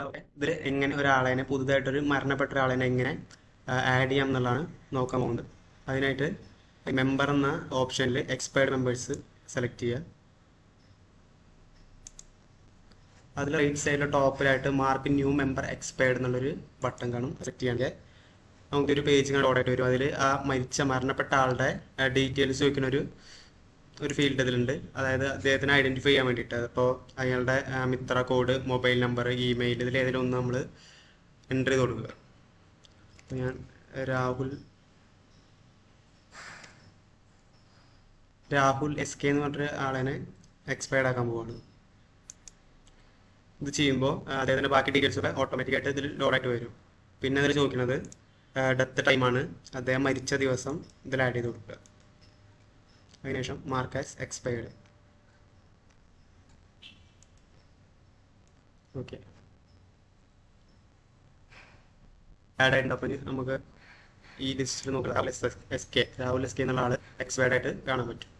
Okay, ഇതിൽ എങ്ങനെ ഒരാളെ പുതുതായിട്ടൊരു മരണപ്പെട്ട ഒരാളെ എങ്ങനെ ആഡ് ചെയ്യാം എന്നുള്ളതാണ് നോക്കാൻ പോകുന്നത്. അതിനായിട്ട് മെമ്പർ എന്ന ഓപ്ഷനിൽ എക്സ്പയർഡ് മെമ്പേഴ്സ് സെലക്ട് ചെയ്യുക. അതിൽ റൈറ്റ് സൈഡിലെ ടോപ്പിലായിട്ട് മാർക്ക് ന്യൂ മെമ്പർ എക്സ്പയർഡ് എന്നുള്ളൊരു ബട്ടൺ കാണും. സെലക്ട് ചെയ്യാണെങ്കിൽ നമുക്കൊരു പേജ് ലോഡ് ആയിട്ട് വരും. അതിൽ ആ മരണപ്പെട്ട ആളുടെ ഡീറ്റെയിൽസ് ചോദിക്കുന്ന ഒരു ഫീൽഡ് ഇതിലുണ്ട്. അതായത് അദ്ദേഹത്തിനെ ഐഡൻറ്റിഫൈ ചെയ്യാൻ വേണ്ടിയിട്ട്. അപ്പോൾ അയാളുടെ മിത്ര കോഡ്, മൊബൈൽ നമ്പർ, ഇമെയിൽ, ഇതിൽ ഏതെങ്കിലും ഒന്ന് നമ്മൾ എൻ്റർ ചെയ്ത് കൊടുക്കുക. അപ്പോൾ ഞാൻ രാഹുൽ എസ് കെ എന്ന് പറഞ്ഞൊരു ആളെ എക്സ്പയർഡ് ആക്കാൻ പോവാണ്. ഇത് ചെയ്യുമ്പോൾ അദ്ദേഹത്തിൻ്റെ ബാക്കി ഡീറ്റെയിൽസൊക്കെ ഓട്ടോമാറ്റിക്കായിട്ട് ഇതിൽ ലോഡായിട്ട് വരും. പിന്നെ അതിൽ ചോദിക്കുന്നത് ഡെത്ത് ടൈമാണ്, അദ്ദേഹം മരിച്ച ദിവസം ഇതിൽ ആഡ് ചെയ്ത് കൊടുക്കുക. അതിനുശേഷം mark as expired. Okay, add ആയിട്ടുണ്ടപ്പോൾ നമുക്ക് ഈ ലിസ്റ്റിൽ നോക്കുക രാഹുൽ എസ് കെ എന്നുള്ള ആൾ എക്സ്പയർഡ് ആയിട്ട് കാണാൻ പറ്റും.